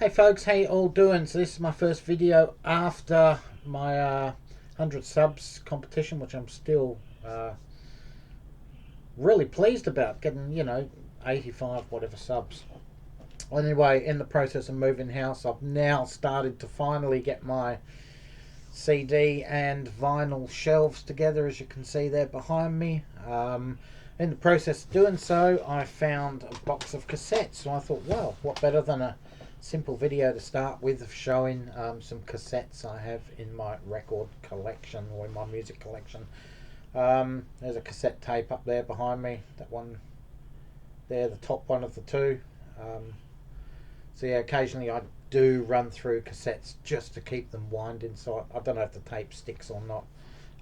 Hey folks, how you all doing? So this is my first video after my 100 subs competition, which I'm still really pleased about, getting 85 whatever subs. Anyway, in the process of moving house, I've now started to finally get my CD and vinyl shelves together, as you can see there behind me. In the process of doing so, I found a box of cassettes, so I thought, well, what better than a simple video to start with of showing some cassettes I have in my record collection, or in my music collection. There's a cassette tape up there behind me, that one there, the top one of the two. So yeah, occasionally I do run through cassettes just to keep them winding, so I don't know if the tape sticks or not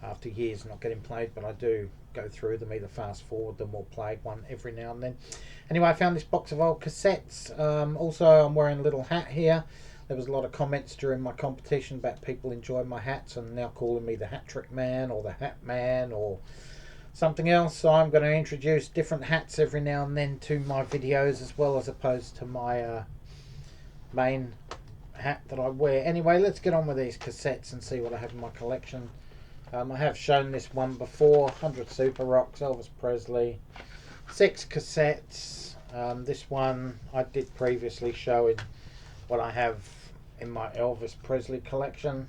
after years not getting played, but I do go through them, either fast forward them or play one every now and then. Anyway, I found this box of old cassettes. Also, I'm wearing a little hat here. There was a lot of comments during my competition about people enjoying my hats and now calling me the Hat Trick Man or the Hat Man or something else. So I'm going to introduce different hats every now and then to my videos, as well, as opposed to my main hat that I wear. Anyway, let's get on with these cassettes and see what I have in my collection. I have shown this one before. 100 Super Rocks, Elvis Presley, 6 cassettes. This one I did previously show in what I have in my Elvis Presley collection.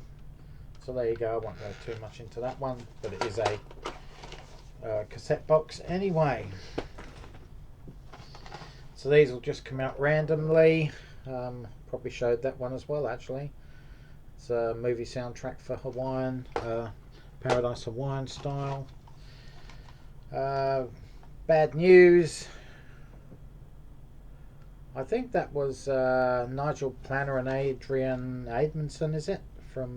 So there you go, I won't go too much into that one, but it is a cassette box anyway. So these will just come out randomly. Probably showed that one as well, actually. It's a movie soundtrack for Hawaiian, Paradise Hawaiian style. Bad News. I think that was Nigel Planner and Adrian Aidmanson, is it? From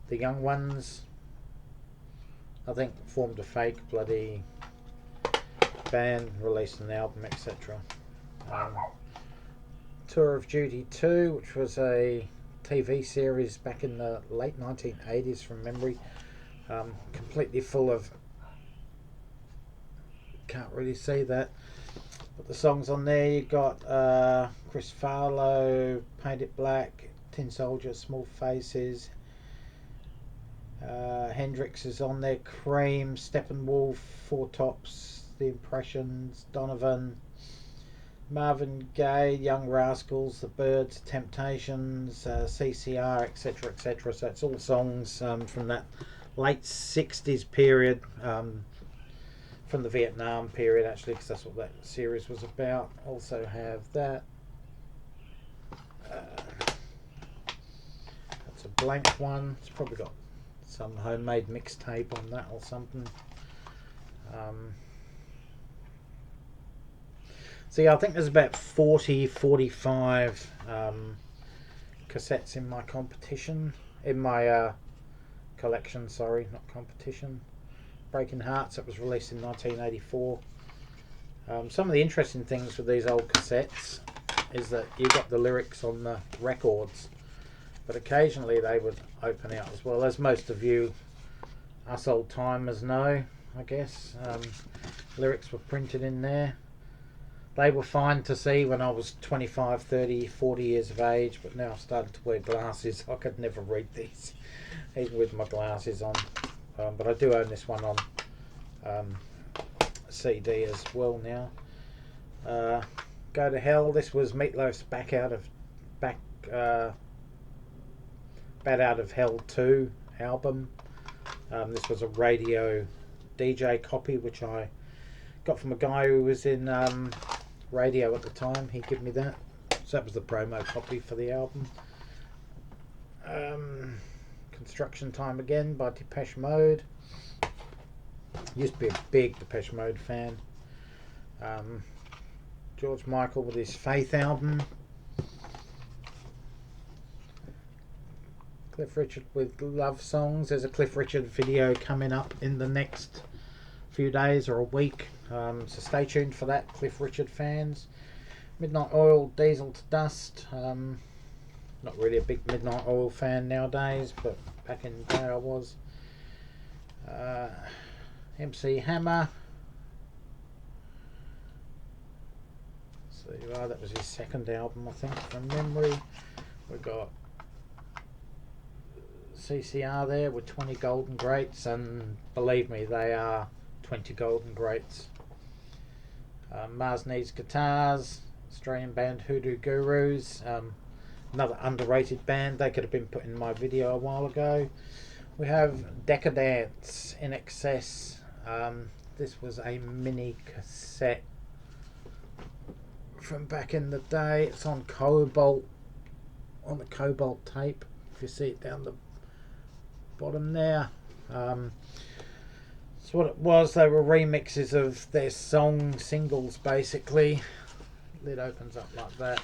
The Young Ones. I think formed a fake bloody band, released an album, etc. Tour of Duty 2, which was a TV series back in the late 1980s from memory. Completely full of, can't really see that, but the songs on there, you got Chris Farlow, Paint It Black, Tin Soldier, Small Faces, Hendrix is on there, Cream, Steppenwolf, Four Tops, The Impressions, Donovan, Marvin Gaye, Young Rascals, The Byrds, Temptations, CCR, etc, etc. So it's all songs from that late 60s period, from the Vietnam period, actually, because that's what that series was about. Also have that. That's a blank one. It's probably got some homemade mixtape on that or something. So yeah, I think there's about 45 cassettes in my competition, in my collection, sorry, not competition. Breaking Hearts, that was released in 1984. Some of the interesting things with these old cassettes is that you got the lyrics on the records, but occasionally they would open out as well, as most of you us old timers know, I guess. Lyrics were printed in there. They were fine to see when I was 25, 30, 40 years of age, but now I've started to wear glasses. I could never read these, even with my glasses on. But I do own this one on CD as well now. Go to Hell. This was Meatloaf's Bat Out of Hell 2 album. This was a radio DJ copy, which I got from a guy who was in radio at the time. He gave me that, so that was the promo copy for the album. Construction Time Again by Depeche Mode. Used to be a big Depeche Mode fan. George Michael with his Faith album. Cliff Richard with Love Songs. There's a Cliff Richard video coming up in the next few days or a week, so stay tuned for that, Cliff Richard fans. Midnight Oil, Diesel to Dust. Not really a big Midnight Oil fan nowadays, but back in the day I was. MC Hammer. So So there you are, that was his second album, I think, from memory. We got CCR there with 20 golden greats, and believe me, they are 20 golden greats. Mars Needs Guitars, Australian band Hoodoo Gurus, another underrated band. They could have been put in my video a while ago. We have Decadence in Excess. This was a mini cassette from back in the day. It's on Cobalt, on the Cobalt tape, if you see it down the bottom there. So what it was, they were remixes of their singles basically. Lid opens up like that,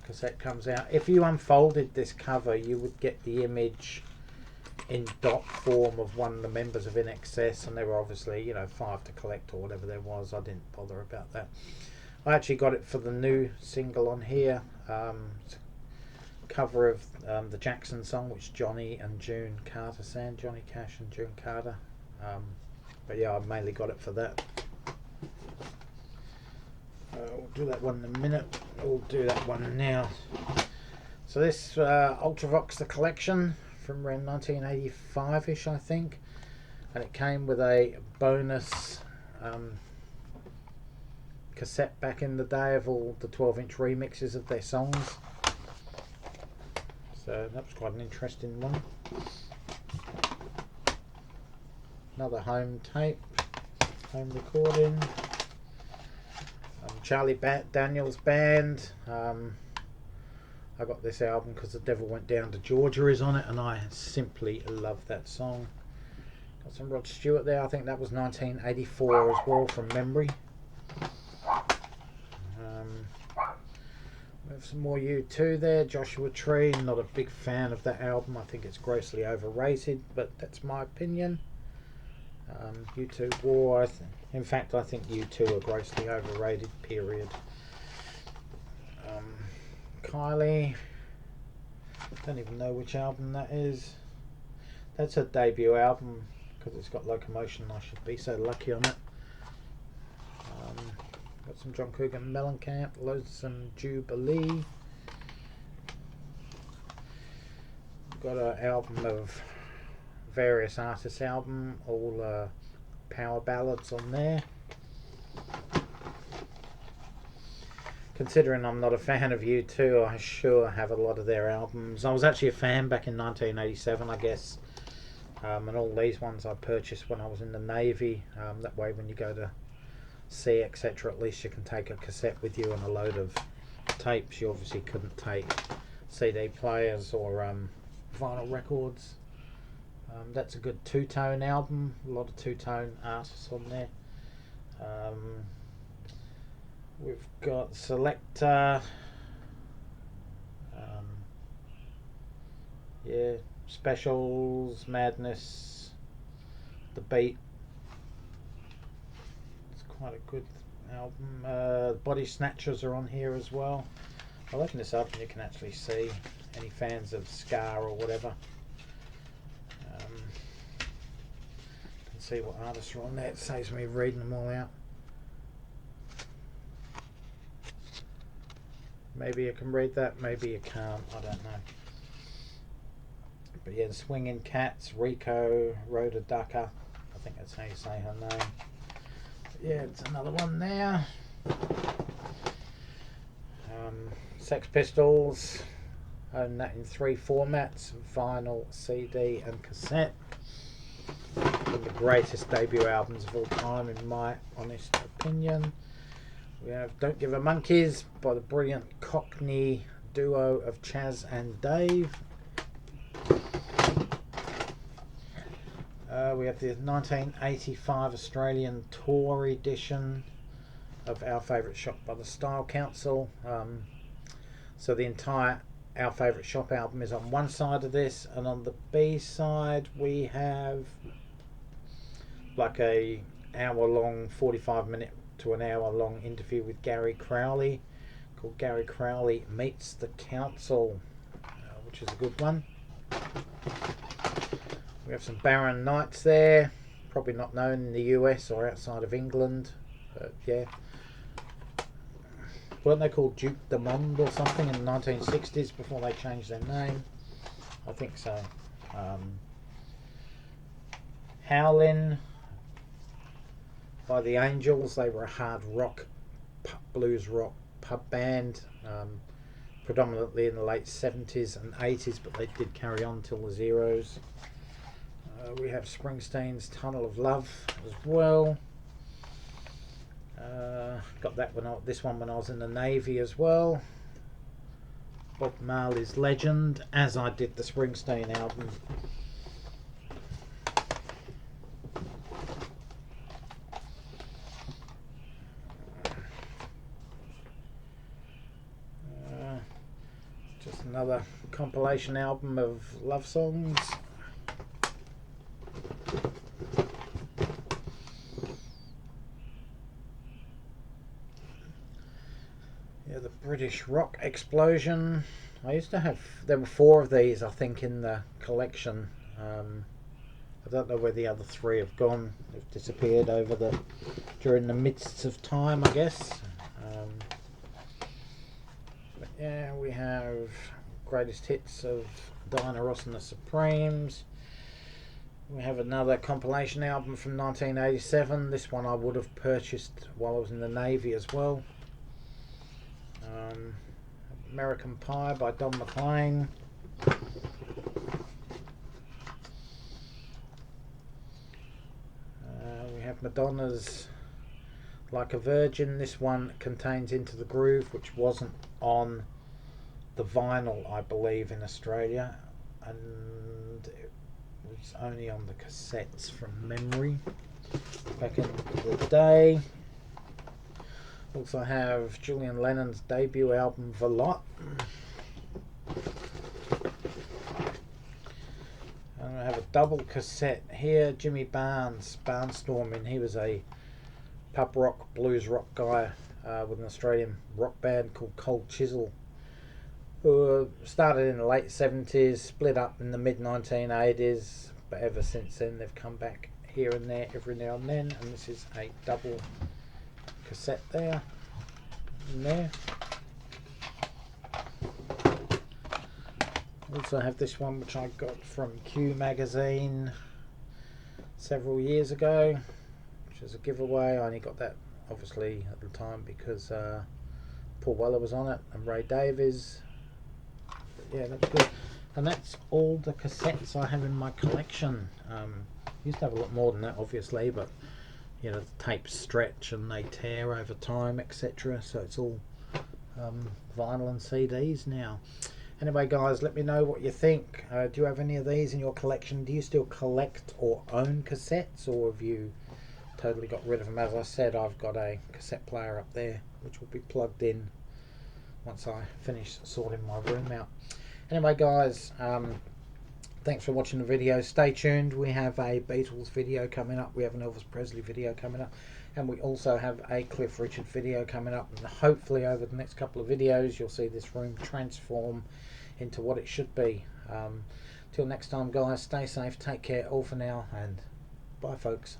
cassette comes out. If you unfolded this cover, you would get the image in dot form of one of the members of In Excess, and there were obviously, you know, 5 to collect or whatever there was. I didn't bother about that. I actually got it for the new single on here. It's a cover of the Jackson song, which Johnny and June Carter sang, Johnny Cash and June Carter. But yeah, I mainly got it for that. We'll do that one in a minute. We'll do that one now. So this Ultravox the Collection from around 1985-ish, I think, and it came with a bonus cassette back in the day of all the 12-inch remixes of their songs. So that was quite an interesting one. Another home tape, home recording. Charlie Daniels Band. I got this album because The Devil Went Down to Georgia is on it, and I simply love that song. Got some Rod Stewart there. I think that was 1984 as well, from memory. We have some more U2 there. Joshua Tree. Not a big fan of that album. I think it's grossly overrated, but that's my opinion. U2 War. In fact, I think U2 are grossly overrated, period. Kylie. Don't even know which album that is. That's her debut album, because it's got Locomotion. I should be so lucky on it. Got some John Cougar Mellencamp, Lonesome Jubilee. Got an album of various artists' album, all power ballads on there. Considering I'm not a fan of U2, I sure have a lot of their albums. I was actually a fan back in 1987, I guess. And all these ones I purchased when I was in the Navy. That way when you go to sea, etc., at least you can take a cassette with you and a load of tapes. You obviously couldn't take CD players or vinyl records. That's a good two-tone album. A lot of two-tone artists on there. We've got Selector. Yeah, Specials, Madness, The Beat. It's quite a good album. Body Snatchers are on here as well. I'll open this up and you can actually see any fans of ska or whatever. Can see what artists are on there. It saves me reading them all out. Maybe you can read that, maybe you can't, I don't know. But yeah, the Swinging Cats, Rico, Rhoda Ducker, I think that's how you say her name. But yeah, it's another one there. Sex Pistols, own that in 3 formats, vinyl, CD and cassette. One of the greatest debut albums of all time in my honest opinion. We have Don't Give a Monkeys by the brilliant Cockney duo of Chaz and Dave. We have the 1985 Australian Tour edition of Our Favourite Shop by the Style Council. So the entire Our Favourite Shop album is on one side of this, and on the B side we have like a hour-long, 45-minute to an hour-long interview with Gary Crowley called Gary Crowley Meets the Council, which is a good one. We have some Barron Knights there, probably not known in the US or outside of England, but yeah. weren't they called Duke de Monde or something in the 1960s before they changed their name? I think so. Howlin' by the Angels. They were a hard rock, blues rock pub band, predominantly in the late 70s and 80s, but they did carry on till the Zeros. We have Springsteen's Tunnel of Love as well. Got that this one when I was in the Navy as well. Bob Marley's Legend, as I did the Springsteen album. Just another compilation album of love songs. Yeah, the British Rock Explosion. I used to have, there were 4 of these I think in the collection. I don't know where the other 3 have gone. They've disappeared during the midst of time, I guess. But yeah, we have greatest hits of Diana Ross and the Supremes. We have another compilation album from 1987. This one I would have purchased while I was in the Navy as well. American Pie by Don McLean. We have Madonna's Like a Virgin. This one contains Into the Groove, which wasn't on the vinyl, I believe, in Australia, and it was only on the cassettes from memory back in the day. Also have Julian Lennon's debut album Veloute. And I have a double cassette here. Jimmy Barnstorming. He was a pub rock, blues rock guy with an Australian rock band called Cold Chisel, who started in the late 70s, split up in the mid 1980s, but ever since then they've come back here and there every now and then. And this is a double cassette there and there. Also have this one, which I got from Q magazine several years ago, which is a giveaway. I only got that obviously at the time because Paul Weller was on it and Ray Davies. But yeah, that's good. And that's all the cassettes I have in my collection. Used to have a lot more than that, obviously, but you know, the tapes stretch and they tear over time, etc. So it's all vinyl and CDs now. Anyway, guys, let me know what you think. Do you have any of these in your collection? Do you still collect or own cassettes, or have you totally got rid of them? As I said, I've got a cassette player up there which will be plugged in once I finish sorting my room out. Anyway, guys, thanks for watching the video. Stay tuned. We have a Beatles video coming up. We have an Elvis Presley video coming up. And we also have a Cliff Richard video coming up. And hopefully over the next couple of videos, you'll see this room transform into what it should be. Till next time, guys, stay safe, take care, all for now, and bye, folks.